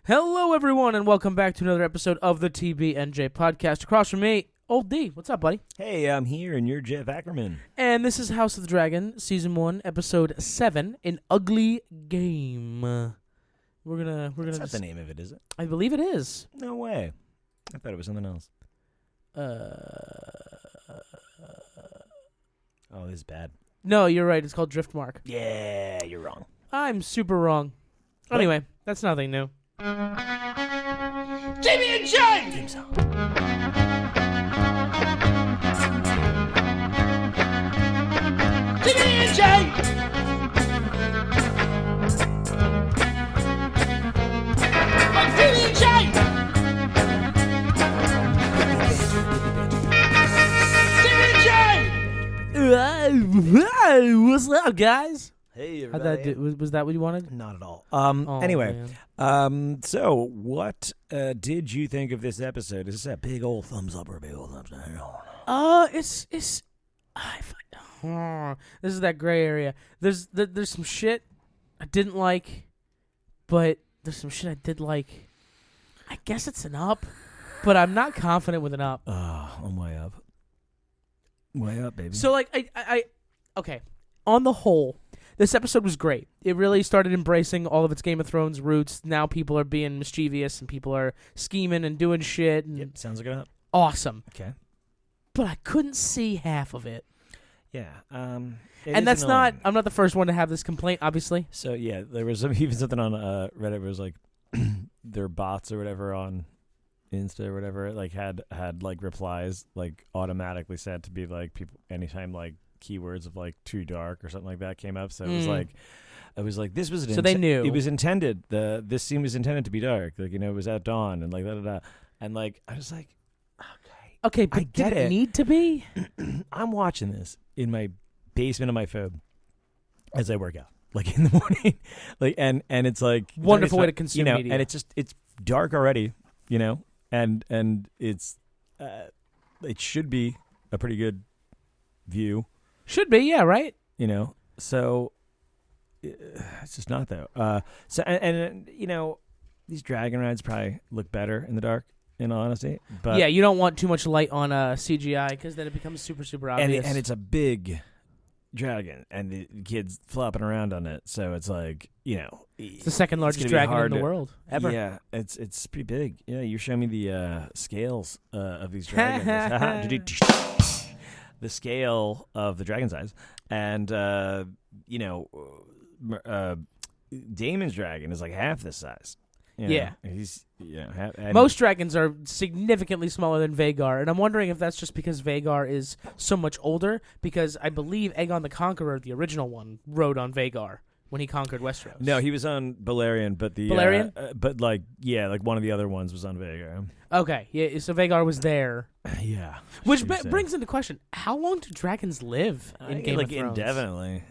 Hello, everyone, and welcome back to another episode of the TB&J podcast. Across from me, Old D. What's up, buddy? Hey, I'm here, and you're Jeff Ackerman. And this is House of the Dragon, Season 1, Episode 7, An Ugly Game. We're gonna That's not the name of it, is it? I believe it is. No way. I thought it was something else. Oh, this is bad. No, you're right. It's called Driftmark. Yeah, you're wrong. I'm super wrong. What? Anyway, that's nothing new. TB&J! Theme song. TB&J! TB&J! What's up, guys? Hey, How'd everybody. that do? Was that what you wanted? Not at all. Oh, Anyway, man. so what did you think of this episode? Is this a big old thumbs up or a big old thumbs down? This is that gray area. There's some shit I didn't like, but there's some shit I did like. I guess it's an up, but I'm not confident with an up. I'm way up. Way up, baby. So, like, I okay. On the whole, this episode was great. It really started embracing all of its Game of Thrones roots. Now people are being mischievous and people are scheming and doing shit. And Yep, sounds like an up. awesome. Okay. But I couldn't see half of it. Yeah. And that's not. I'm not the first one to have this complaint, obviously. So yeah, there was even something on Reddit where it was like their bots or whatever on Insta or whatever like had like replies like automatically set to be like people anytime like keywords of like too dark or something like that came up. So it was like this was So they knew. it was intended. This scene was intended to be dark. Like it was at dawn and like da. And like I was like, Okay, but I get did it it. need to be? I'm watching this in my basement of my phone as I work out, like in the morning, like and it's like Wonderful way to it's consume media. and it's dark already, and it's it should be a pretty good view, Should be, yeah, right? so it's just not though. So and these dragon rides probably look better in the dark. In all honesty, but Yeah, you don't want too much light on CGI because then it becomes super, super obvious. and it's a big dragon, and the kids flopping around on it, so it's like It's the second largest gonna be dragon in hard the to- world ever. Yeah, it's pretty big. Yeah, you show me the scales of these dragons. The scale of the dragon size, and Damon's dragon is like half this size. Yeah. He's Most dragons are significantly smaller than Vagar, and I'm wondering if that's just because Vagar is so much older, because I believe Aegon the Conqueror, the original one, rode on Vagar when he conquered Westeros. No, he was on Balerion, but the Balerion? but like one of the other ones was on Vega. Okay, yeah, so Vagar was there. Yeah, Which should we say. brings into question, how long do dragons live in Game like of Thrones? indefinitely.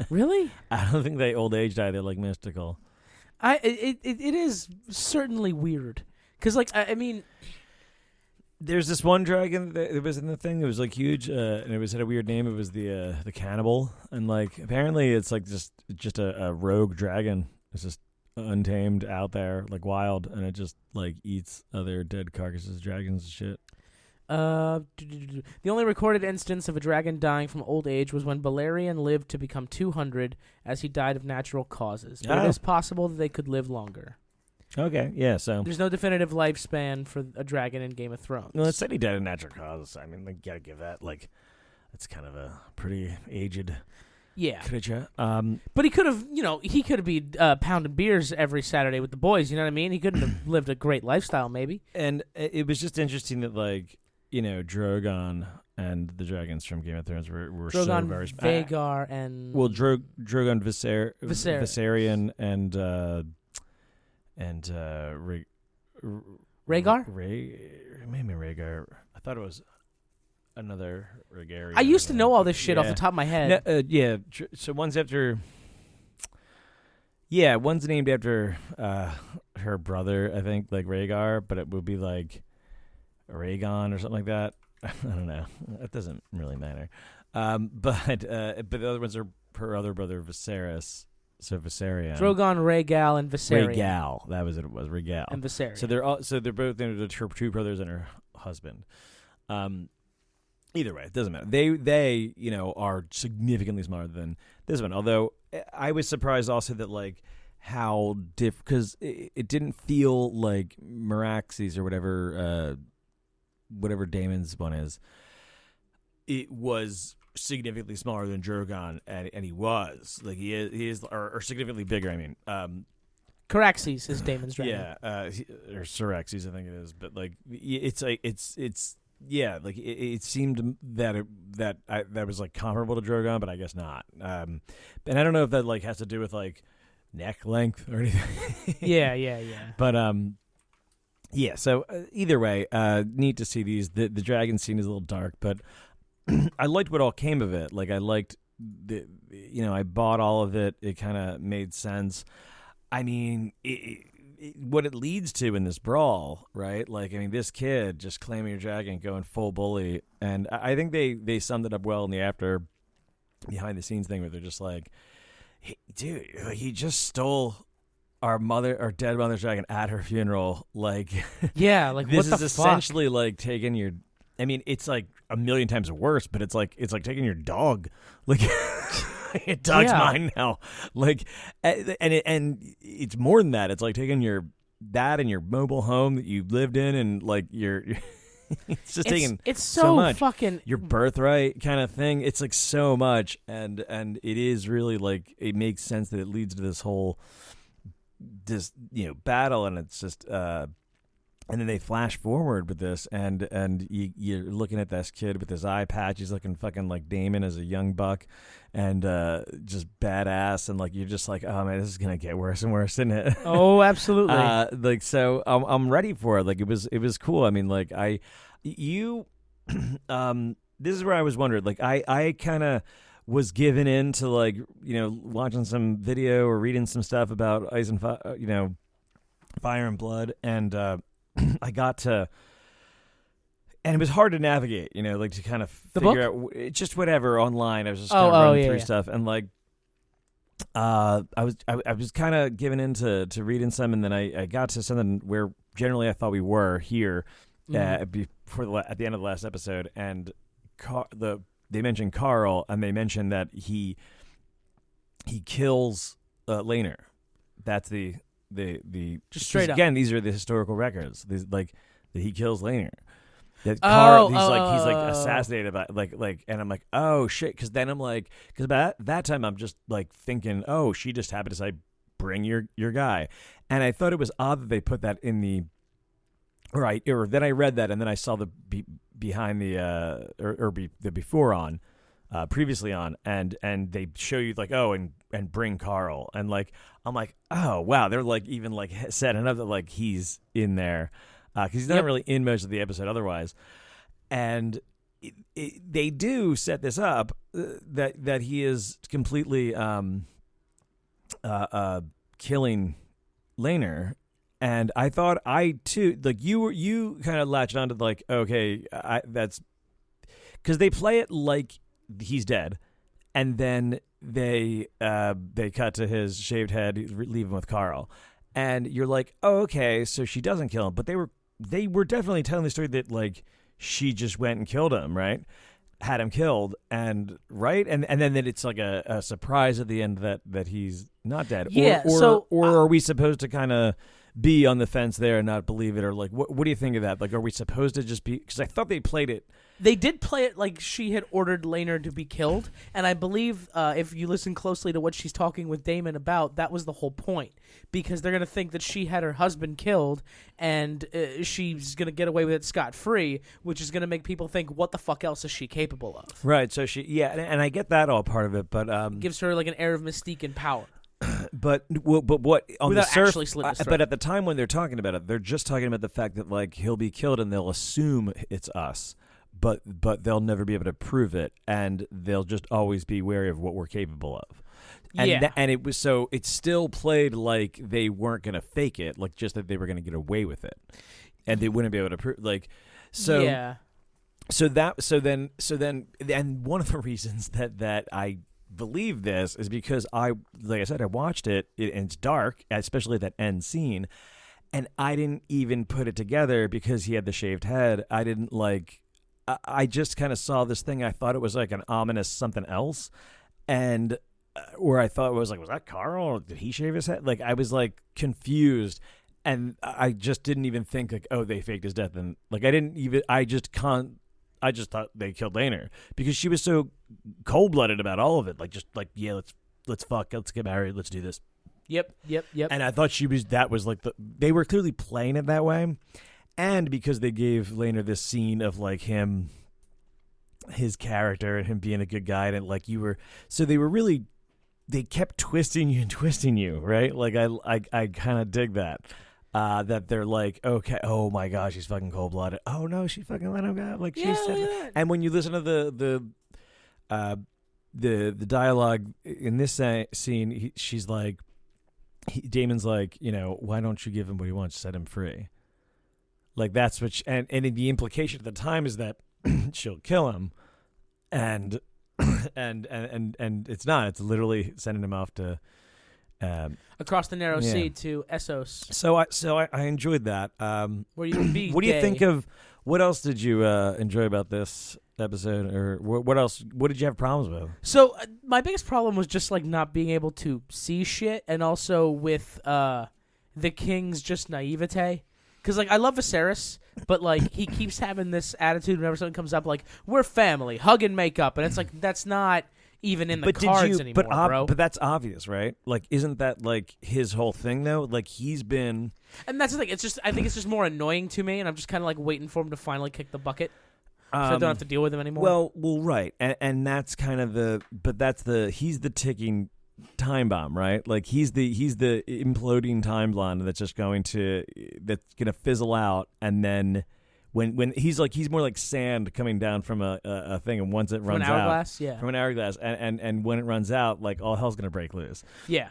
Really? I don't think they old age die. They're like mystical. It is certainly weird. Because, like, I mean... There's this one dragon that was in the thing. It was like huge, and it had a weird name. It was the cannibal, and like apparently it's like just a rogue dragon. It's just untamed out there, like wild, and it just like eats other dead carcasses, dragons and shit. The only recorded instance of a dragon dying from old age was when Balerion lived to become 200 as he died of natural causes. But it is possible that they could live longer. Okay, yeah. So There's no definitive lifespan for a dragon in Game of Thrones. well, it said he died of natural causes. I mean, like, gotta give that like that's kind of a pretty aged Yeah. creature. But he could have been pounding beers every Saturday with the boys, you know what I mean? He couldn't have lived a great lifestyle, maybe. And it was just interesting that like Drogon and the dragons from Game of Thrones were Drogon, so very Vagar, and... Well, Drogon, Viserys. Viserion, and Rhaegar? Maybe Rhaegar. I thought it was another Rhaegar. I used to know all this shit off the top of my head. No, yeah. So one's after. Yeah, one's named after her brother, I think, like Rhaegar, but it would be like Rhaegon or something like that. I don't know. That doesn't really matter. But the other ones are her other brother Viserys, So Viserion. Drogon, Rhaegal, and Viserion. Rhaegal. That was what it was. Rhaegal. And Viserion. So they're both her two brothers and her husband. Either way, it doesn't matter. They are significantly smaller than this one. Although I was surprised also that like how because it didn't feel like Meraxes or whatever Daemon's one is. It was significantly smaller than Drogon, and he was like he is or significantly bigger. I mean, Caraxes is Daemon's dragon. Yeah, or Syraxes, I think it is. But like, it's like it's yeah, like it seemed that that was like comparable to Drogon, but I guess not. And I don't know if that like has to do with like neck length or anything. Yeah. But yeah. So either way, neat to see these. The dragon scene is a little dark, but I liked what all came of it. Like I liked I bought all of it. It kind of made sense. I mean, what it leads to in this brawl, right? Like, I mean, this kid just claiming your dragon, going full bully, and I think they summed it up well in the behind the scenes thing where they're just like, hey, dude, he just stole our dead mother's dragon at her funeral. Like, yeah, like this what the is fuck? essentially like taking your. I mean, it's like a million times worse, but it's like taking your dog. Like, dog's mine now. Like, and it's more than that. It's like taking that and your mobile home that you lived in, and like it's just taking. It's so much. Fucking your birthright kind of thing. It's like so much, and it is really like it makes sense that it leads to this whole battle, and it's just. And then they flash forward with this, and you're looking at this kid with his eye patch. He's looking fucking like Daemon as a young buck, and just badass. And like you're just like, oh man, this is gonna get worse and worse, isn't it? Oh, absolutely. Like so, I'm ready for it. Like it was cool. I mean, like this is where I was wondering. Like I kind of was given in to like watching some video or reading some stuff about Ice and Fire and Blood, and. I got to, and it was hard to navigate, like to kind of figure out just whatever online. I was just kind of running through stuff, and like, I was kind of given into reading some, and then I got to something where generally I thought we were here at the end of the last episode, and they mentioned Carl, and they mentioned that he kills Laenor. That's the just straight up. Again, these are the historical records. Like that he kills Laenor. That Carl, he's like assassinated by like, and I'm like, oh shit, because then I'm like, because about that time I'm just like thinking, oh, she just happened to say, bring your guy, and I thought it was odd that they put that in the. Right, or then I read that, and then I saw the behind the the before on. Previously on, and they show you like, oh, and bring Carl, and like I'm like, oh wow, they're like even like setting up that like he's in there because he's not really in most of the episode otherwise, and they do set this up that he is completely killing Laenor. And I thought like you kind of latched onto like, okay, that's because they play it like he's dead, and then they cut to his shaved head, leave him with Carl, and you're like, oh, okay, so she doesn't kill him, but they were definitely telling the story that like she just went and killed him, right? Had him killed, and then that it's like a surprise at the end that he's not dead. Yeah. Or are we supposed to kind of be on the fence there and not believe it, or like what do you think of that? Like, are we supposed to just be? Because I thought they played it. They did play it like she had ordered Laenor to be killed, and I believe if you listen closely to what she's talking with Daemon about, that was the whole point, because they're going to think that she had her husband killed, and she's going to get away with it scot-free, which is going to make people think, what the fuck else is she capable of? Right, so and I get that all part of it, but... gives her like an air of mystique and power. But what on without the surface, actually slitting his throat. But at the time when they're talking about it, they're just talking about the fact that like he'll be killed and they'll assume it's us. But they'll never be able to prove it, and they'll just always be wary of what we're capable of. And and it was so it's still played like they weren't going to fake it, like just that they were going to get away with it, and they wouldn't be able to prove like so. Yeah. So then, and one of the reasons that I believe this is because like I said, I watched it and it's dark, especially that end scene, and I didn't even put it together because he had the shaved head. I didn't I just kind of saw this thing. I thought it was like an ominous something else, and where I thought it was like, was that Carl? Did he shave his head? Like I was like confused, and I just didn't even think like, oh, they faked his death, and like I just thought they killed Laner because she was so cold blooded about all of it. Like just like, yeah, let's fuck, let's get married, let's do this. Yep. And I thought that was like they were clearly playing it that way. And because they gave Laner this scene of like his character and him being a good guy, and like they kept twisting you, right? Like I kind of dig that. That they're like, okay, oh my gosh, he's fucking cold blooded. Oh no, she fucking let him go. Like she said, and when you listen to the dialogue in this scene, she's like, Damon's like, why don't you give him what he wants? Set him free. Like that's what, and the implication at the time is that she'll kill him, and it's not. It's literally sending him off to across the narrow sea to Essos. So I enjoyed that. Where you can be. What do gay. you think of? What else did you enjoy about this episode, or what else? What did you have problems with? So my biggest problem was just like not being able to see shit, and also with the king's just naivete. Because, like, I love Viserys, but, like, he keeps having this attitude whenever something comes up, like, we're family, hug and make up. And it's like, that's not even in the cards anymore, bro. But that's obvious, right? Like, isn't that, like, his whole thing, though? Like, he's been... And that's the thing. I think it's just more annoying to me, and I'm just kind of, like, waiting for him to finally kick the bucket. So I don't have to deal with him anymore. Well, right. And that's kind of he's the ticking time bomb, right? Like he's the imploding time bomb that's going to fizzle out, and then when he's more like sand coming down from a thing, and once it runs out from an hourglass, and when it runs out, like all hell's gonna break loose. Yeah,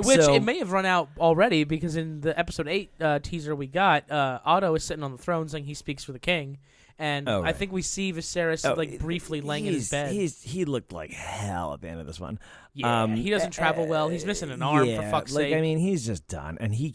which it may have run out already, because in the episode 8 teaser we got, Otto is sitting on the throne saying he speaks for the king. And I think we see Viserys briefly laying in his bed. He looked like hell at the end of this one. Yeah, he doesn't travel well. He's missing an arm, for fuck's sake. I mean, he's just done, and he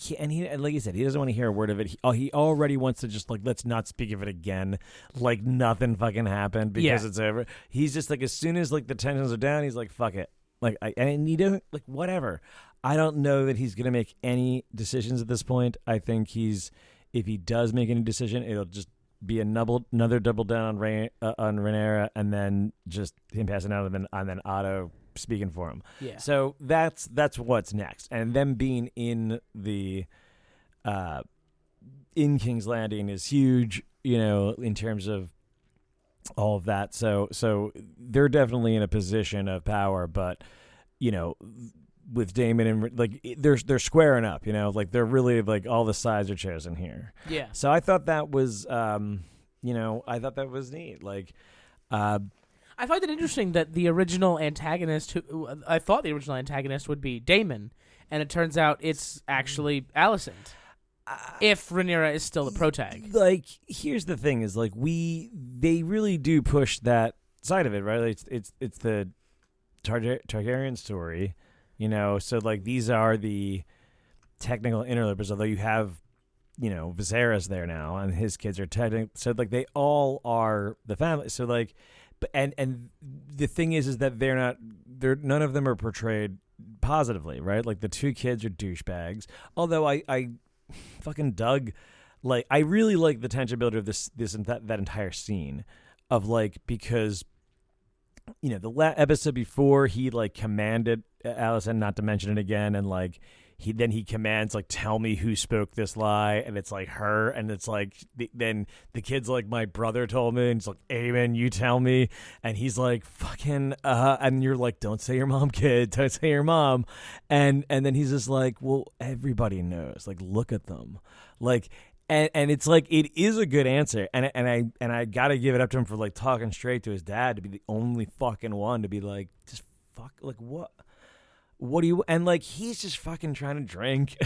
like you said, he doesn't want to hear a word of it. He already wants to just like, let's not speak of it again, like nothing fucking happened because it's over. He's just like, as soon as like the tensions are down, he's like, fuck it, like and he doesn't like whatever. I don't know that he's gonna make any decisions at this point. I think if he does make any decision, it'll just be another double down on Rhaenyra, and then just him passing out, and then Otto speaking for him. Yeah. So that's what's next, and them being in the in King's Landing is huge, in terms of all of that. So they're definitely in a position of power, but with Daemon and like they're squaring up, like they're really like all the sides are chosen here. Yeah. So I thought that was, neat. Like, I find it interesting that the original antagonist, I thought the original antagonist would be Daemon, and it turns out it's actually Alicent. If Rhaenyra is still the protag. Like, here's the thing: is like they really do push that side of it, right? Like, it's the Targaryen story. So like these are the technical interlopers, although you have, Viserys there now, and his kids are technical. So like they all are the family. So like, but and the thing is that none of them are portrayed positively, right? Like the two kids are douchebags. Although I fucking dug, like I really like the tension builder of this and that entire scene of like, because the episode before he like commanded Alicent not to mention it again, and like he commands like, tell me who spoke this lie, and it's like her, and it's like then the kid's like, my brother told me, and it's like, Amen, you tell me, and he's like, fucking and you're like, don't say your mom, kid, don't say your mom, and then he's just like, well, everybody knows, like look at them, like. And it's like, it is a good answer, and I gotta give it up to him for like talking straight to his dad, to be the only fucking one to be like, just fuck, like what do you, and like he's just fucking trying to drink.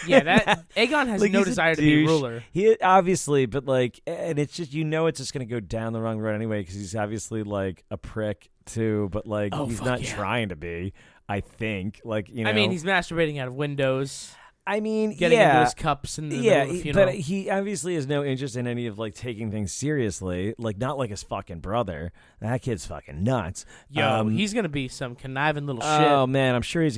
Yeah, that Aegon has like, no desire to be ruler. He obviously, but like, and it's just, it's just gonna go down the wrong road anyway, because he's obviously like a prick too, but like Oh, he's fuck not yeah. trying to be. I think, like, you know. I mean, he's masturbating out of windows, I mean, getting yeah, into his cups in the middle of the funeral. but he obviously has no interest in any of like taking things seriously. Like, not like his fucking brother. That kid's fucking nuts. Yo, he's gonna be some conniving little shit. Oh man, I'm sure he's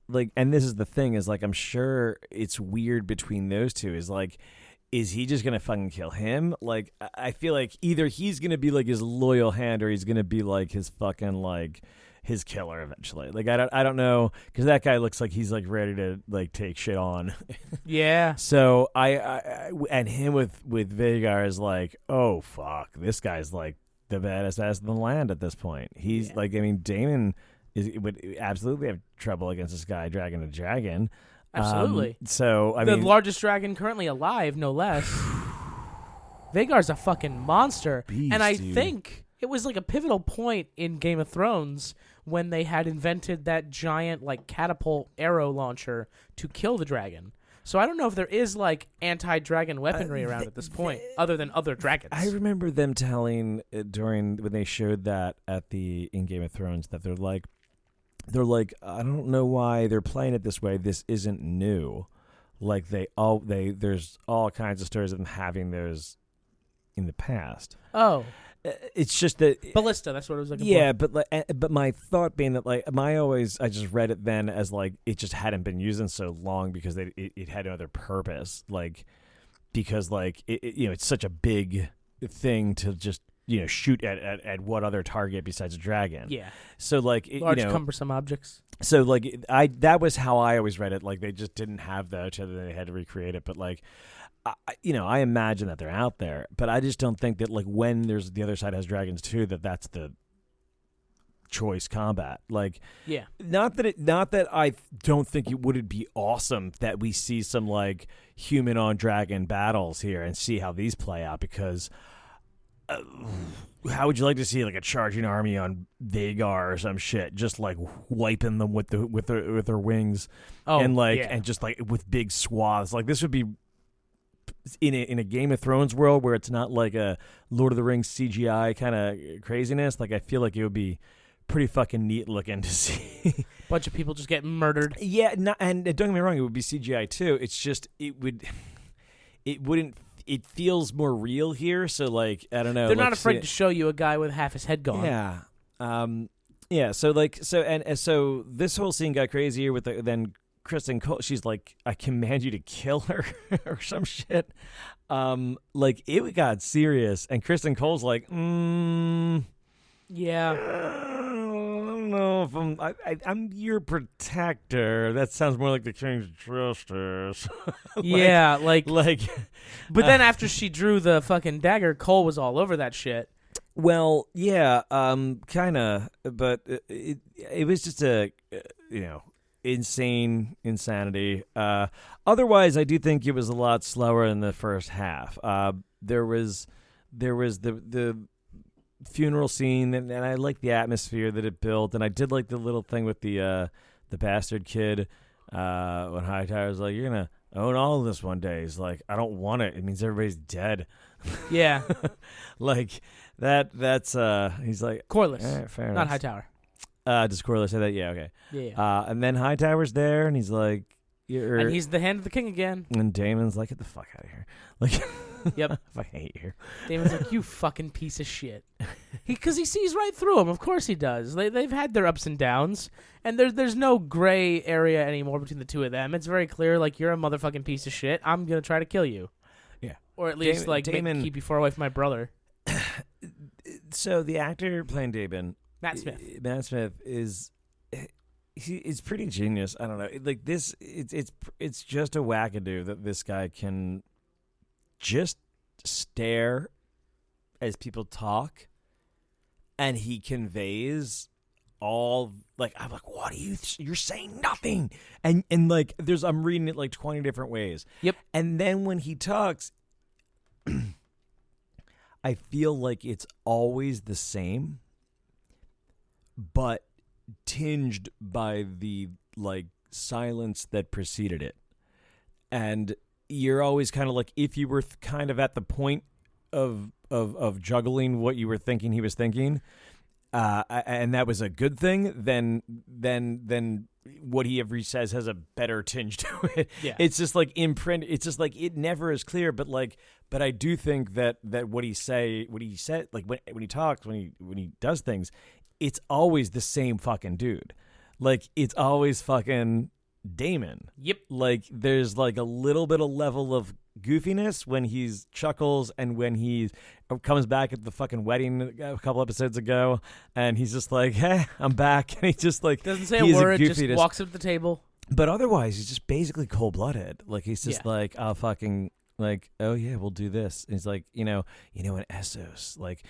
like, and this is the thing is like, I'm sure it's weird between those two. Is like, is he just gonna fucking kill him? Like, I feel like either he's gonna be like his loyal hand, or he's gonna be like his fucking like his killer eventually. Like, I don't know, because that guy looks like he's like ready to like take shit on. Yeah. So I and him with Vagar is like, oh fuck, this guy's like the baddest ass in the land at this point. He's like, I mean, Damon would absolutely have trouble against this guy dragging a dragon. Absolutely. So I the mean, largest dragon currently alive, no less. Vagar's a fucking monster. Beast, and I dude. think it was like a pivotal point in Game of Thrones when they had invented that giant like catapult arrow launcher to kill the dragon. So I don't know if there is like anti-dragon weaponry around at this point, other than other dragons. I remember them telling during when they showed that in Game of Thrones that they're like, I don't know why they're playing it this way. This isn't new. Like there's all kinds of stories of them having those in the past. Oh, It's just that ballista. That's what it was looking yeah, for. but my thought being that like I just read it then as like it just hadn't been used in so long because it had no other purpose, like because like it's such a big thing to just shoot at what other target besides a dragon. Yeah. So like Large cumbersome objects. So like that was how I always read it. Like they just didn't have that, so they had to recreate it. But like. I imagine that they're out there, but I just don't think that like when there's the other side has dragons too, that's the choice combat. Like, yeah, not that I don't think it would be awesome that we see some like human on dragon battles here and see how these play out because. How would you like to see like a charging army on Vagar or some shit, just like wiping them with their wings, and just like with big swaths? Like this would be. In a Game of Thrones world where it's not like a Lord of the Rings CGI kind of craziness, like I feel like it would be pretty fucking neat looking to see. Bunch of people just getting murdered. Yeah, and don't get me wrong, it would be CGI too. It's just it wouldn't. It feels more real here, so like I don't know. They're not afraid to show you a guy with half his head gone. Yeah, yeah. So this whole scene got crazier with then. Kristen Cole, she's like, I command you to kill her or some shit. Like it got serious, and Kristen Cole's like, yeah. I don't know if I'm your protector. That sounds more like the King's Justice. Yeah, like. But then after uh, she drew the fucking dagger, Cole was all over that shit. Well, yeah, kind of, but it was just a, insanity. Otherwise, I do think it was a lot slower in the first half. There was the funeral scene, and I liked the atmosphere that it built, and I did like the little thing with the bastard kid when Hightower's like, "You're gonna own all of this one day." He's like, "I don't want it. It means everybody's dead." Yeah, like that. That's he's like Corliss, fair not enough. Hightower. Does Corliss say that? Yeah, okay. Yeah. And then Hightower's there, and he's like, and he's the hand of the king again. And Damon's like, get the fuck out of here. Like, yep. I fucking hate you. Damon's like, you fucking piece of shit. Because he sees right through him. Of course he does. They've had their ups and downs, and there's no gray area anymore between the two of them. It's very clear, like, you're a motherfucking piece of shit. I'm going to try to kill you. Yeah. Or at least, Damon, keep you far away from my brother. So the actor playing Damon, Matt Smith is he's pretty genius. I don't know, like this. It's just a wackadoo that this guy can just stare as people talk, and he conveys all like I'm like, what are you? You're saying nothing, and like I'm reading it like 20 different ways. Yep. And then when he talks, I feel like it's always the same, but tinged by the like silence that preceded it. And you're always kind of like, if you were kind of at the point of juggling what you were thinking he was thinking, and that was a good thing, then what he ever says has a better tinge to it. Yeah. It's just like imprint. It's just like it never is clear. But I do think that what he said, like when he talks, when he does things, it's always the same fucking dude. Like it's always fucking Damon. Yep. Like there's like a little bit of level of goofiness when he's chuckles and when he comes back at the fucking wedding a couple episodes ago and he's just like, hey, I'm back. And he just like doesn't say a word, just walks up to the table. But otherwise he's just basically cold-blooded. Like he's just like, I'll fucking like, oh yeah, we'll do this. And he's like, in Essos, like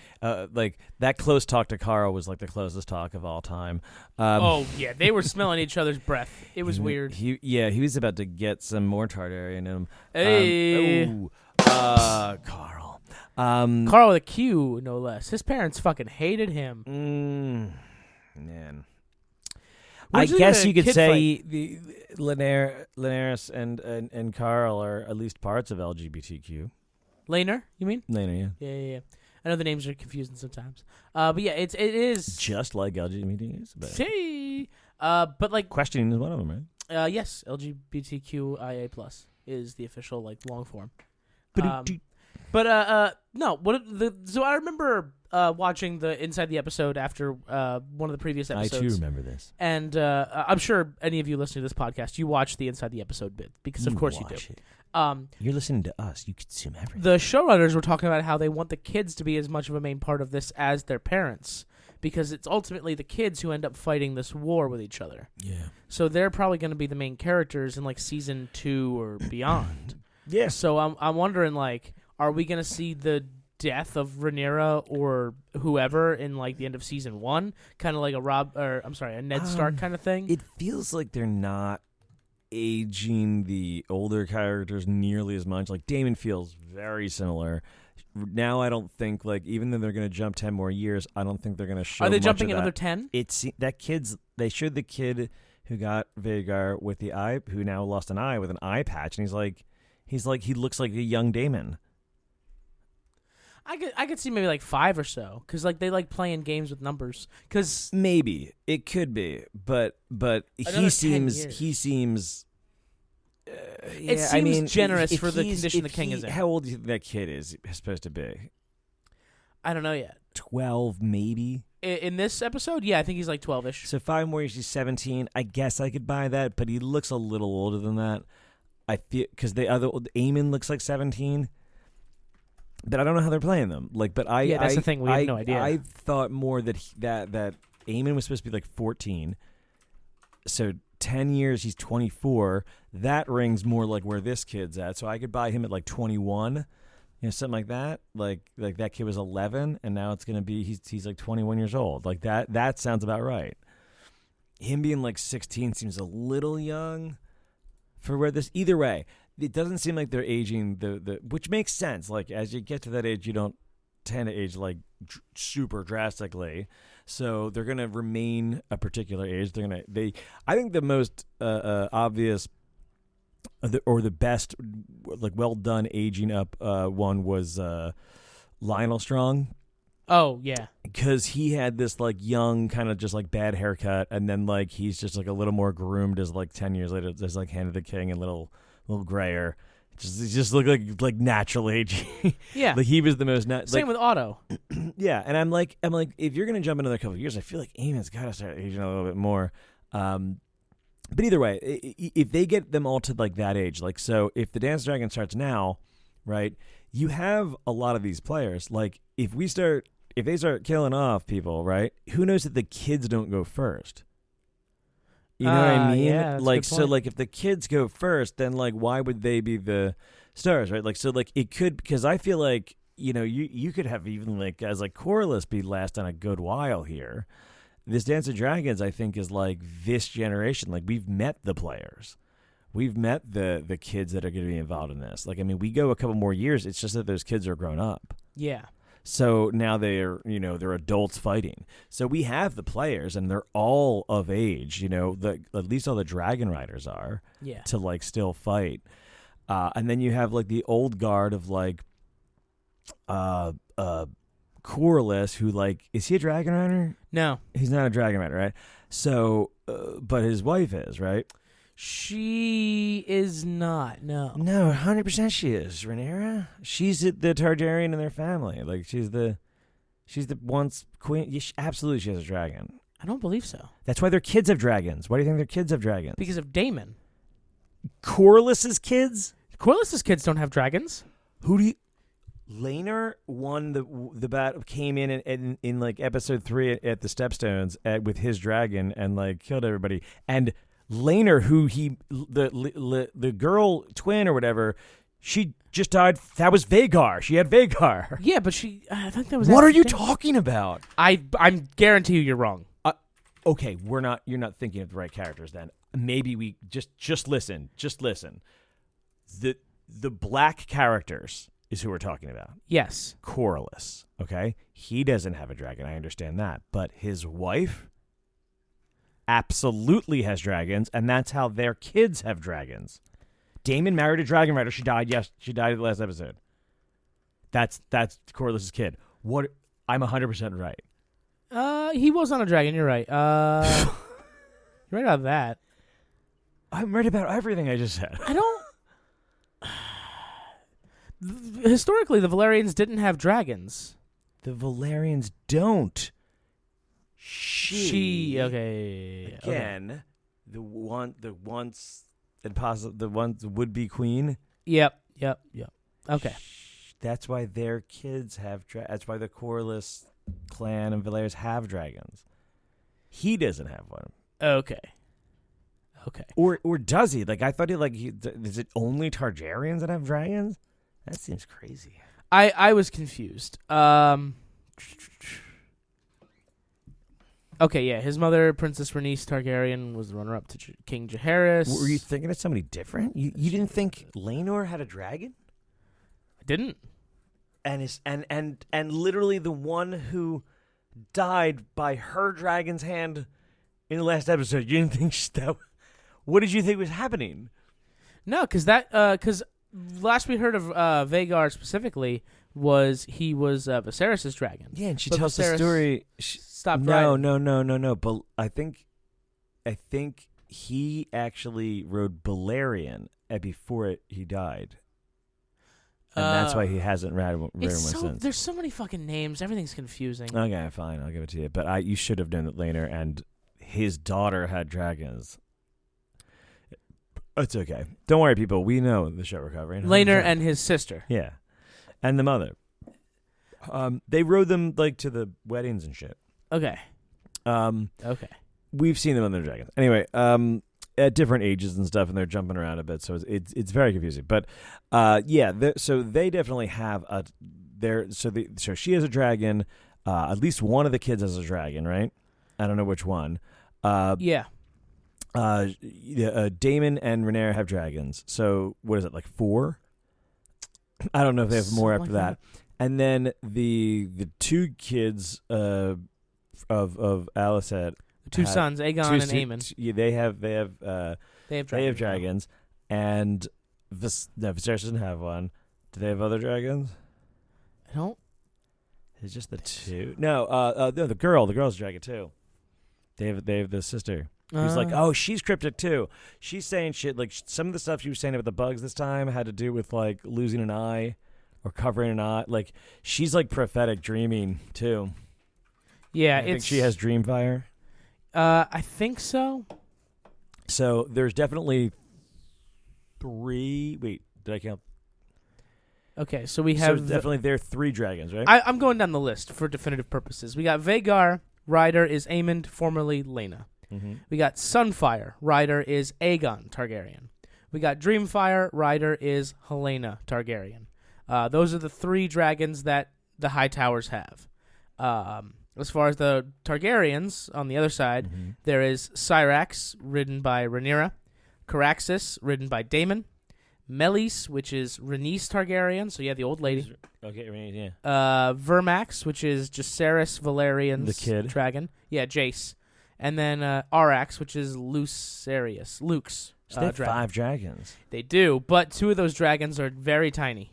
that close talk to Carl was like the closest talk of all time. Oh yeah, they were smelling each other's breath. It was weird. He was about to get some more Targaryen in him. Hey, Carl. Carl with a Q, no less. His parents fucking hated him. Man. I guess you could say the Daenerys and Carl are at least parts of LGBTQ. Laenor, you mean? Laenor, yeah. Yeah. I know the names are confusing sometimes. But yeah, it is just like LGBTQ. But like questioning is one of them, right? Yes, LGBTQIA+ is the official like long form. No. So I remember watching the inside the episode after one of the previous episodes. I too remember this, and I'm sure any of you listening to this podcast, you watch the inside the episode bit because of course you do. You're listening to us. You consume everything. The showrunners were talking about how they want the kids to be as much of a main part of this as their parents, because it's ultimately the kids who end up fighting this war with each other. Yeah. So they're probably going to be the main characters in like season 2 or beyond. Yeah. So I'm wondering, like, are we going to see the death of Rhaenyra or whoever in like the end of season 1, kind of like a Ned Stark kind of thing? It feels like they're not aging the older characters nearly as much. Like Daemon feels very similar. Now I don't think, like, even though they're going to jump 10 more years, I don't think they're going to show. Are they much jumping of another that. 10? It's that they showed the kid who got Vhagar with the eye, who now lost an eye with an eye patch, and he looks like a young Daemon. I could see maybe like 5 or so, because like they like playing games with numbers. Because maybe it could be, but he seems. It seems generous for the condition the king is in. How old do you think that kid is supposed to be? I don't know yet. 12, maybe. In this episode, yeah, I think he's like 12-ish. So 5 more years, he's 17. I guess I could buy that, but he looks a little older than that. I feel because Aemon looks like 17. But I don't know how they're playing them. Like, but that's the thing. We have no idea. I thought more that that Aemon was supposed to be like 14. So 10 years, he's 24. That rings more like where this kid's at. So I could buy him at like 21, something like that. Like that kid was 11, and now it's gonna be he's like 21 years old. Like that. That sounds about right. Him being like 16 seems a little young for where this. Either way. It doesn't seem like they're aging the which makes sense. Like as you get to that age, you don't tend to age like super drastically. So they're gonna remain a particular age. I think the most obvious or the best, like well done aging up one was Lionel Strong. Oh yeah, because he had this like young kind of just like bad haircut, and then like he's just like a little more groomed as like 10 years later, as like Hand of the King and little grayer. He just looked like natural age. Yeah, like he was the most same with Otto. Yeah, and I'm like, if you're gonna jump another couple of years, I feel like Aemon's got to start aging a little bit more. But either way, if they get them all to like that age, like so, if the Dance Dragon starts now, right? You have a lot of these players. Like if they start killing off people, right? Who knows that the kids don't go first? You know what I mean? Yeah, like so like if the kids go first, then like why would they be the stars, right? Like so like it could, because I feel like, you could have even like guys like Corlys be last on a good while here. This Dance of Dragons I think is like this generation. Like we've met the players. We've met the kids that are going to be involved in this. Like I mean, we go a couple more years, it's just that those kids are grown up. Yeah. So now they're adults fighting. So we have the players, and they're all of age. At least all the Dragon Riders are. Yeah. To like still fight, and then you have like the old guard of like, Corlys Corlys, who like, is he a dragon rider? No. He's not a dragon rider, right? So, but his wife is, right? She is not. No. No, 100% she is. Rhaenyra, she's the Targaryen in their family. Like she's the once queen. Yeah, absolutely, she has a dragon. I don't believe so. That's why their kids have dragons. Why do you think their kids have dragons? Because of Daemon. Corlys's kids? Corlys's kids don't have dragons. Who do you? Laenor won the battle, came in like episode 3 at the Stepstones with his dragon and like killed everybody. And Laenor, who the girl twin or whatever, she just died. That was Vhagar. She had Vhagar. Yeah, but I think that was. What are you talking about? I'm guarantee you you're wrong. Okay, you're not thinking of the right characters then. Maybe we just listen. Just listen. The black characters is who we're talking about. Yes. Corlys, okay? He doesn't have a dragon, I understand that. But his wife absolutely has dragons, and that's how their kids have dragons. Daemon married a dragon rider. She died. Yes, she died in the last episode. That's Corlys' kid. What? I'm 100% right. He was on a dragon. You're right. You're right about that. I'm right about everything I just said. I don't. Historically, the Valerians didn't have dragons. The Valerians don't. Okay. Again, okay. the once would be queen. Yep. Okay. That's why their kids have that's why the Corlys clan and Valerians have dragons. He doesn't have one. Okay. Or does he? Like I thought is it only Targaryens that have dragons? That seems crazy. I was confused. Okay, yeah. His mother, Princess Rhaenys Targaryen, was the runner-up to King Jaehaerys. Were you thinking of somebody different? You didn't think Laenor had a dragon? I didn't. And literally the one who died by her dragon's hand in the last episode. You didn't think that? What did you think was happening? No, because last we heard of Vhagar specifically was he was Viserys' dragon. Yeah, and she tells the story. Stopped riding. No. But I think he actually rode Balerion before he died, and that's why he hasn't ridden one since. There's so many fucking names. Everything's confusing. Okay, fine. I'll give it to you. But you should have known that Laenor and his daughter had dragons. It's okay. Don't worry, people. We know the show we're covering. Laenor and his sister. Yeah, and the mother. They rode them like to the weddings and shit. Okay. Okay. We've seen them on their dragons. Anyway, at different ages and stuff, and they're jumping around a bit, so it's very confusing. But so they definitely have so she has a dragon. At least one of the kids has a dragon, right? I don't know which one. Yeah. Daemon and Rhaenyra have dragons. So what is it, like 4? I don't know if they have more after that. And then the 2 kids of Alicent, the 2 sons, Aegon and Aemon. Yeah, they have dragons. And Viserys doesn't have one. Do they have other dragons? I don't. It's just the 2. No, the girl's a dragon too. They have the sister. He's like, oh, she's cryptic too. She's saying shit like some of the stuff she was saying about the bugs this time had to do with like losing an eye or covering an eye. Like she's like prophetic dreaming too. Yeah, I think she has dream fire. I think so. So there's definitely 3. Wait, did I count? Okay, so we have definitely there are 3 dragons, right? I'm going down the list for definitive purposes. We got Vhagar. Rider is Aemond, formerly Laena. Mm-hmm. We got Sunfire. Rider is Aegon Targaryen. We got Dreamfire. Rider is Helaena Targaryen. Those are the 3 dragons that the High Towers have. As far as the Targaryens, on the other side, there is Syrax, ridden by Rhaenyra. Caraxes, ridden by Daemon. Meleys, which is Rhaenys Targaryen, so yeah, the old lady. Okay, Rhaenys, yeah. Vermax, which is Jacaerys Valerian's the kid. dragon. Yeah, Jace. And then Arax, which is Luke's So they have dragon. 5 dragons. They do, but 2 of those dragons are very tiny.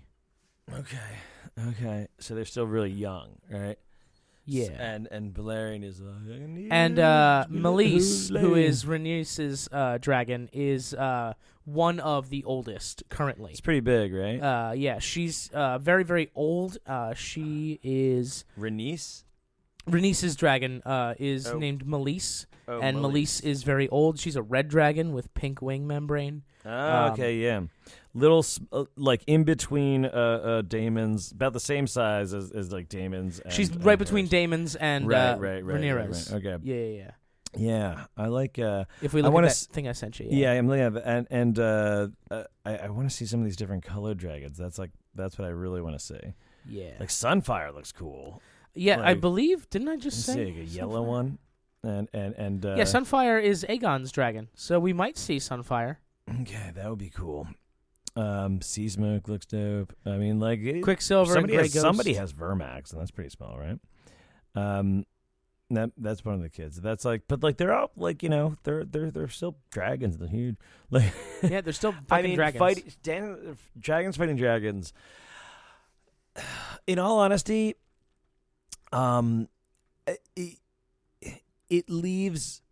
Okay. So they're still really young, right? Yeah. And Balerion is And Melise, who is Rhaenys's dragon, is one of the oldest currently. It's pretty big, right? Yeah, she's very, very old. She is Rhaenys's dragon is named Melise, and Melise is very old. She's a red dragon with pink wing membrane. Oh, okay, yeah. Little, like, in between Daemon's, about the same size as like Daemon's. She's right between Daemon's and Rhaenyra's. Right. Okay. Yeah. Yeah, I like. If we look at that thing I sent you. Yeah, I'm looking at and I want to see some of these different colored dragons. That's what I really want to see. Yeah. Like Sunfire looks cool. Yeah, like, I believe. Didn't I just say like a yellow one? And yeah, Sunfire is Aegon's dragon, so we might see Sunfire. Okay, that would be cool. Sea Smoke looks dope. I mean, like Quicksilver. Somebody has Vermax, and that's pretty small, right? That's one of the kids. That's like, but like they're all like, you know, they're still dragons. They're huge. Like, yeah, they're still fucking dragons. Dragons fighting dragons. In all honesty, it leaves,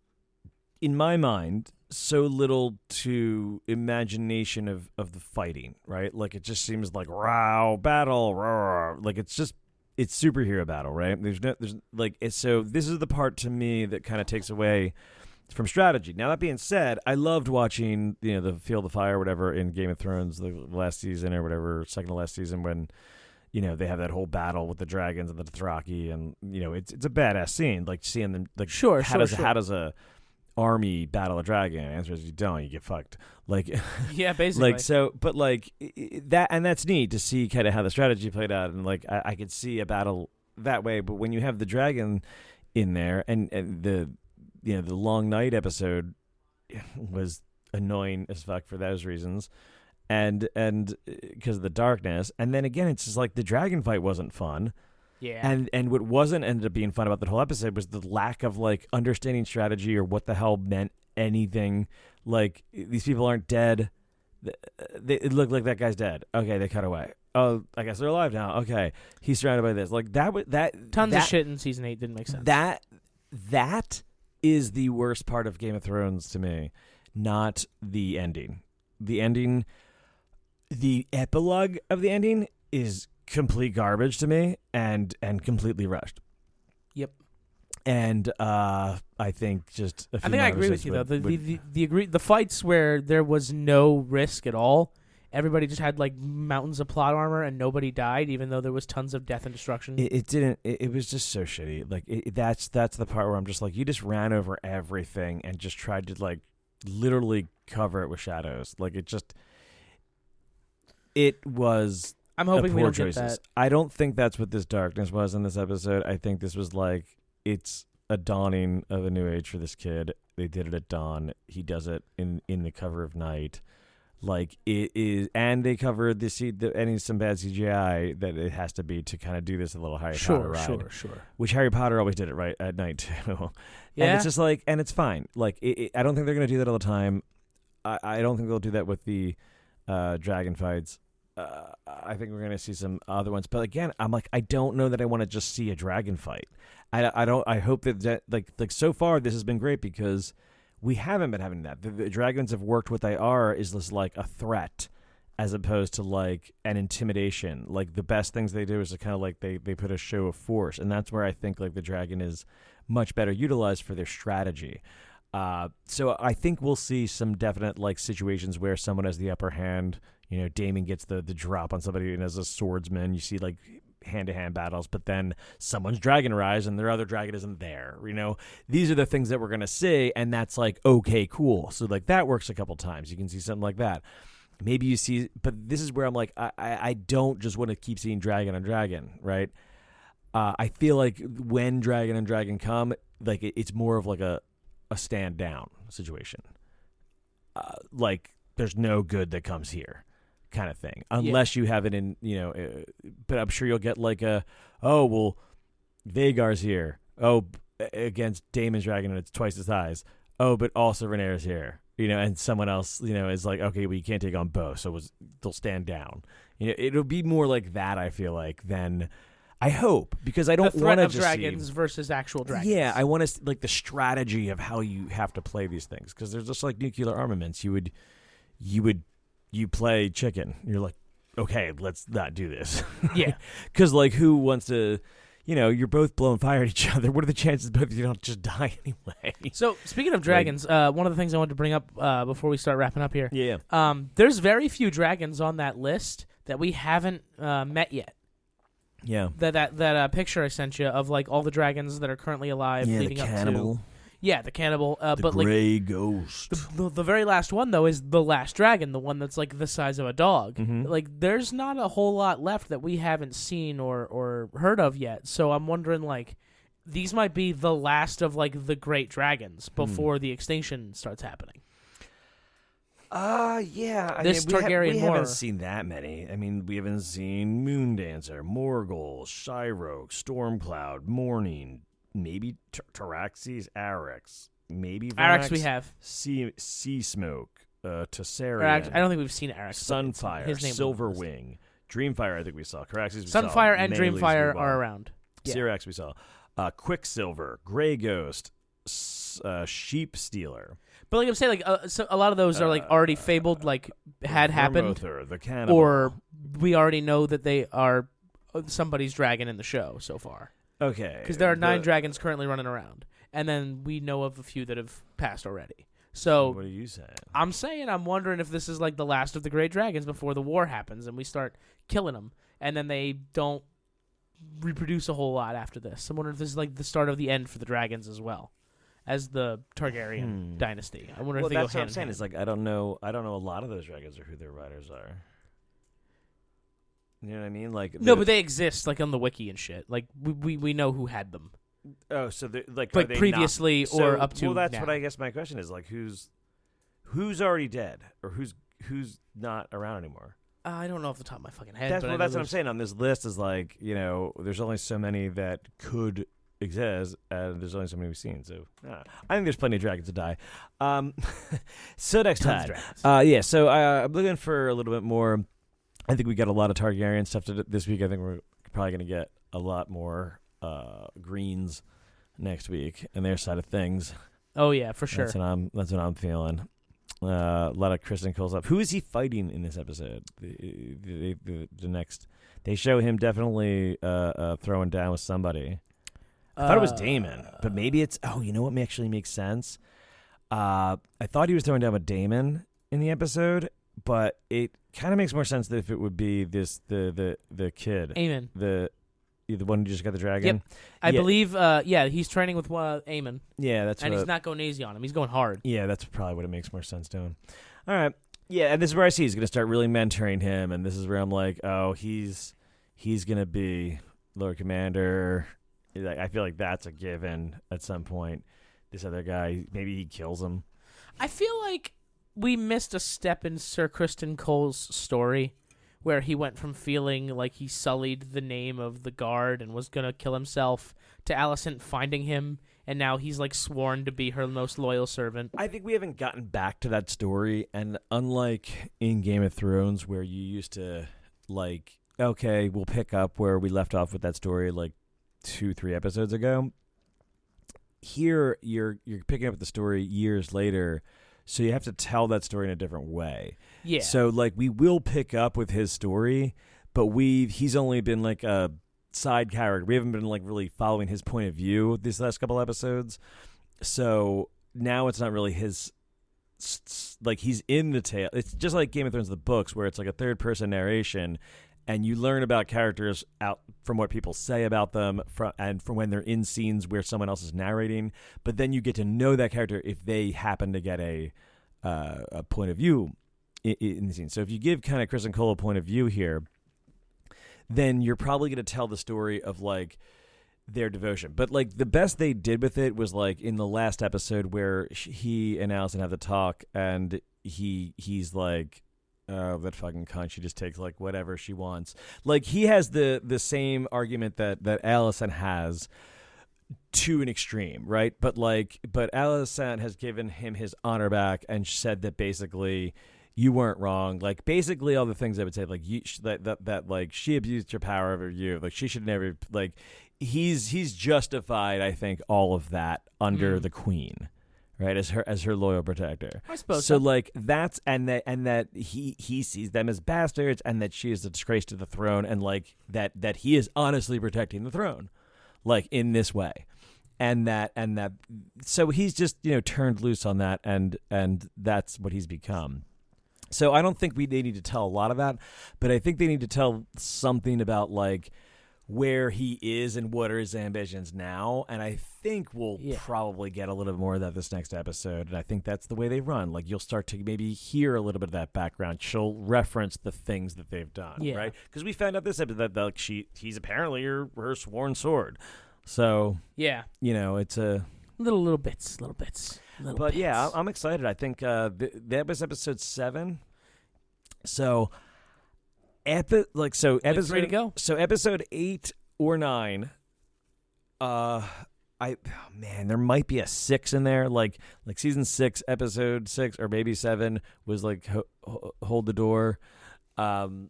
in my mind, so little to imagination of the fighting, right? Like, it just seems like row battle, roar. Like, it's superhero battle, right? So this is the part to me that kind of takes away from strategy. Now, that being said, I loved watching, you know, the Field of Fire or whatever in Game of Thrones, the last season or whatever, second to last season, when, you know, they have that whole battle with the dragons and the Dothraki, and, you know, it's a badass scene, like seeing them, like, how does a army battle a dragon? The answer is you don't. You get fucked. Like, yeah, basically. Like, so, but like that, and that's neat to see kind of how the strategy played out, and like I could see a battle that way. But when you have the dragon in there, and the, you know, the Long Night episode was annoying as fuck for those reasons, and because of the darkness, and then again, it's just like the dragon fight wasn't fun. Yeah. And what wasn't ended up being fun about the whole episode was the lack of like understanding strategy or what the hell meant anything. Like, these people aren't dead. It looked like that guy's dead. Okay, they cut away. Oh, I guess they're alive now. Okay, he's surrounded by this. Like, tons of shit in season 8 didn't make sense. That is the worst part of Game of Thrones to me, not the ending. The ending, the epilogue of the ending is complete garbage to me, and completely rushed. Yep. And I think just I agree with you though. The fights where there was no risk at all, everybody just had like mountains of plot armor and nobody died, even though there was tons of death and destruction. It was just so shitty. Like, that's the part where I'm just like, you just ran over everything and just tried to like literally cover it with shadows. Like, it was. I'm hoping we don't choices. Get that. I don't think that's what this darkness was in this episode. I think this was like, it's a dawning of a new age for this kid. They did it at dawn. He does it in the cover of night. Like, it is, and they covered some bad CGI that it has to be to kind of do this a little Harry Potter ride. Sure. Which Harry Potter always did it right at night too. Yeah. And it's just like, and it's fine. Like, I don't think they're going to do that all the time. I don't think they'll do that with the dragon fights. I think we're going to see some other ones, but again, I'm like, I don't know that I want to just see a dragon fight. I hope that like so far this has been great because we haven't been having that. The dragons have worked what they are is just like a threat as opposed to like an intimidation. Like, the best things they do is kind of like they put a show of force, and that's where I think like the dragon is much better utilized for their strategy. So I think we'll see some definite like situations where someone has the upper hand. You know, Daemon gets the drop on somebody, and as a swordsman, you see like hand-to-hand battles, but then someone's dragon rise and their other dragon isn't there. You know, these are the things that we're going to see, and that's like, okay, cool. So like that works a couple times. You can see something like that. Maybe you see, but this is where I'm like, I don't just want to keep seeing dragon on dragon, right? I feel like when dragon and dragon come, like it's more of like a stand down situation. Like, there's no good that comes here, kind of thing, unless you have it in, you know, but I'm sure you'll get like Vhagar's here, against Daemon's dragon, and it's twice the size, but also Rhaenyra's here, you know, and someone else, you know, is like, okay, well, you can't take on both, so they'll stand down, you know. It'll be more like that, I feel like, than I hope, because I The don't threat want to of just dragons see. versus actual dragons. Yeah, I want to like the strategy of how you have to play these things, because there's just like nuclear armaments. You play chicken. You're like, okay, let's not do this. Yeah. Because like, who wants to? You're both blowing fire at each other. What are the chances both of you don't just die anyway? So speaking of dragons, one of the things I wanted to bring up before we start wrapping up here. Yeah. There's very few dragons on that list that we haven't met yet. Yeah. That picture I sent you of like all the dragons that are currently alive leading the up cannibal. to. Yeah, the cannibal. The but gray like ghost. the very last one though is the last dragon, the one that's like the size of a dog. Mhm. Like there's not a whole lot left that we haven't seen or heard of yet. So I'm wondering like these might be the last of like the great dragons before the extinction starts happening. Yeah. This Targaryen we war. haven't seen that many. I mean, we haven't seen Moondancer, Morgul, Shyrok, Stormcloud, Morning, maybe Taraxes, Arrax, maybe Arrax we have. Sea Smoke, Tessarian. I don't think we've seen Arrax. Sunfire, His name Silverwing, Dreamfire. I think we saw. Caraxes we Sunfire saw. and Melees Dreamfire we are saw. around. Yeah. Syrax we saw. Quicksilver, Grey Ghost, Sheep Stealer. But like I'm saying, like so a lot of those are like already fabled, like had happened, Vermother, the cannibal. or we already know that they are somebody's dragon in the show so far. Okay. Because there are 9 dragons currently running around, and then we know of a few that have passed already. So what are you saying? I'm wondering if this is like the last of the great dragons before the war happens and we start killing them, and then they don't reproduce a whole lot after this. I'm wondering if this is like the start of the end for the dragons as well as the Targaryen dynasty. I wonder if they go that's what hand I'm in saying. hand. Is like I don't know a lot of those dragons or who their riders are. You know what I mean? Like No, but they exist like on the wiki and shit. Like we know who had them. Oh, so they're like Like are they previously not, or so, up to Well, that's now. what I guess my question is, like who's already dead or who's not around anymore. I don't know off the top of my fucking head. That's but I know what I'm there's- saying on this list is like, there's only so many that could exist, and there's only so many we've seen. So I think there's plenty of dragons to die. So next Tons time, of dragons. So I'm looking for a little bit more. I think we got a lot of Targaryen stuff this week. I think we're probably going to get a lot more Greens next week and their side of things. Oh yeah, for sure. That's what I'm feeling. A lot of Kristen Cole's up. Who is he fighting in this episode? The next, they show him definitely throwing down with somebody. I thought it was Daemon, but maybe it's. Oh, you know what actually makes sense? I thought he was throwing down with Daemon in the episode, but it kind of makes more sense that if it would be the kid, Aemon. the one who just got the dragon. Yep. I believe. He's training with Aemon. Yeah, that's. And he's not going easy on him. He's going hard. Yeah, that's probably what it makes more sense doing. All right. Yeah, and this is where I see he's going to start really mentoring him, and this is where I'm like, oh, he's going to be Lord Commander. I feel like that's a given at some point. This other guy, maybe he kills him. I feel like we missed a step in Sir Kristen Cole's story where he went from feeling like he sullied the name of the guard and was going to kill himself to Alicent finding him, and now he's like sworn to be her most loyal servant. I think we haven't gotten back to that story, and unlike in Game of Thrones where you used to like, okay, we'll pick up where we left off with that story like 2-3 episodes ago. Here you're picking up the story years later, so you have to tell that story in a different way. Yeah. So like we will pick up with his story, but he's only been like a side character. We haven't been like really following his point of view these last couple episodes. So now it's not really his, like he's in the tale. It's just like Game of Thrones, the books, where it's like a third person narration, and you learn about characters out from what people say about them and from when they're in scenes where someone else is narrating. But then you get to know that character if they happen to get a point of view in the scene. So if you give kind of Kristen Cole a point of view here, then you're probably going to tell the story of like their devotion. But like the best they did with it was like in the last episode where he and Alicent have the talk, and he's like, oh, that fucking cunt. She just takes like whatever she wants. Like he has the same argument that Alicent has to an extreme, right? But Alicent has given him his honor back and said that basically you weren't wrong. Like basically all the things I would say, like that like she abused her power over you. Like she should never like. He's justified, I think, all of that under the queen, right? As her loyal protector. I suppose so. Like that's and that he sees them as bastards, and that she is a disgrace to the throne, and like that he is honestly protecting the throne, like in this way, and that so he's just turned loose on that, and that's what he's become. So I don't think they need to tell a lot of that, but I think they need to tell something about like where he is and what are his ambitions now, and I think we'll probably get a little bit more of that this next episode, and I think that's the way they run. Like you'll start to maybe hear a little bit of that background. She'll reference the things that they've done, right? Because we found out this episode that like he's apparently her sworn sword. So it's a little bits. But yeah, I'm excited. I think that was episode 7. So. Episode ready to go. So episode 8 or 9, there might be a 6 in there, like season 6, episode 6, or maybe 7 was like hold the door, and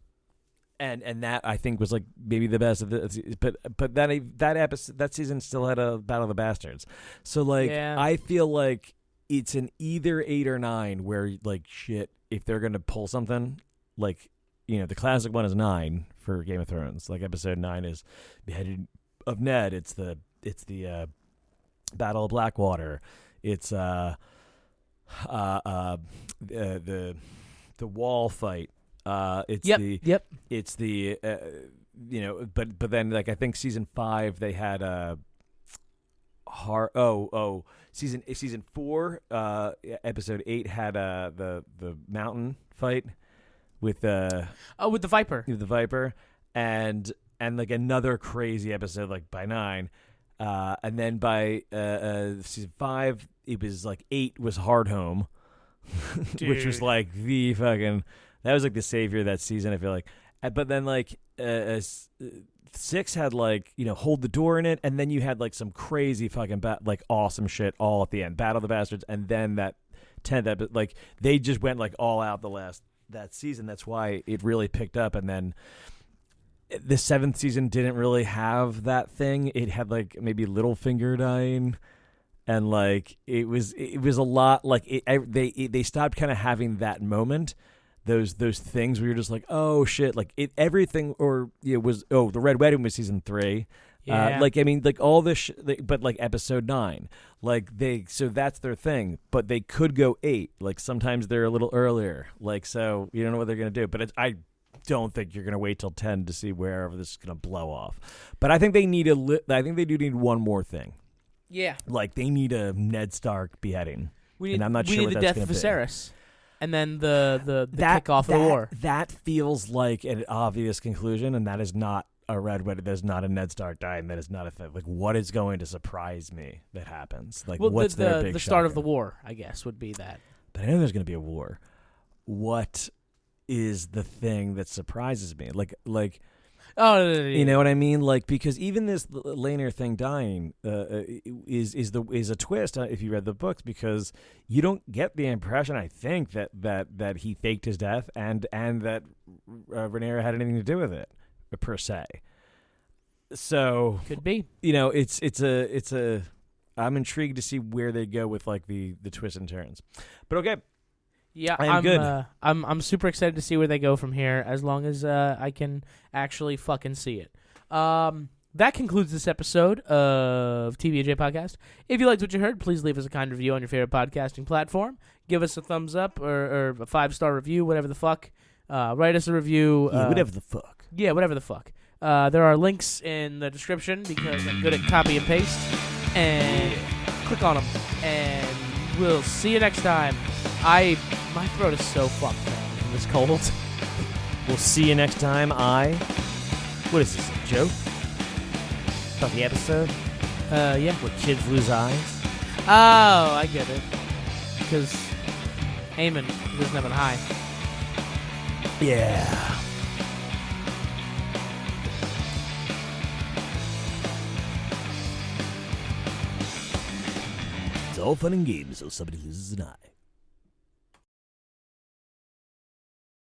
that I think was like maybe the best of the, but that episode, that season still had a Battle of the Bastards, so like I feel like it's an either 8 or 9 where like shit, if they're gonna pull something like. The classic one is 9 for Game of Thrones. Like episode 9 is Beheading of Ned. It's the Battle of Blackwater. It's the wall fight. It's the but then like I think season 5 they had season 4 episode 8 had the mountain fight. With the Viper. With the Viper, and like another crazy episode like by 9, and then by season 5 it was like 8 was Hard Home, which was like the fucking that was like the savior of that season. I feel like, but then like 6 had like Hold the Door in it, and then you had like some crazy fucking like awesome shit all at the end, Battle of the Bastards, and then that 10th episode, like they just went like all out that season. That's why it really picked up, and then the 7th season didn't really have that thing. It had like maybe Littlefinger dying, and like it was a lot like they stopped kind of having that moment, those things where you're just like, oh shit, like everything, or was the Red Wedding was season 3. Like I mean, like all this, but like episode 9, like so that's their thing. But they could go 8. Like sometimes they're a little earlier. Like so, you don't know what they're gonna do. But I don't think you're gonna wait till 10 to see wherever this is gonna blow off. But I think they need I think they do need one more thing. Yeah, like they need a Ned Stark beheading. And I'm not sure we what need the that's death of gonna be. Viserys, and then the kickoff of the war. That feels like an obvious conclusion, and that is not. A Red Wedding. There's not a Ned Stark dying. That is not a thing. Like, what is going to surprise me that happens? Like, what's their big the start shocker? of the war? I guess would be that. But I know there's going to be a war. What is the thing that surprises me? Like, you know what I mean? Like, because even this Laenor thing dying is a twist if you read the books, because you don't get the impression, I think, that he faked his death and that Rhaenyra had anything to do with it. Per se, so could be. It's a. I'm intrigued to see where they go with like the twists and turns. But okay, yeah, I'm good. I'm super excited to see where they go from here. As long as I can actually fucking see it. That concludes this episode of TB&J Podcast. If you liked what you heard, please leave us a kind review on your favorite podcasting platform. Give us a thumbs up or a 5-star review, whatever the fuck. Write us a review. Whatever the fuck. Yeah, whatever the fuck. There are links in the description because I'm good at copy and paste. And click on them. And we'll see you next time. My throat is so fucked, man. From this cold. We'll see you next time. What is this, a joke? About the episode? Yeah. Where kids lose eyes? Oh, I get it. Because Eamon doesn't have an eye. Yeah. It's all fun and games until somebody loses an eye.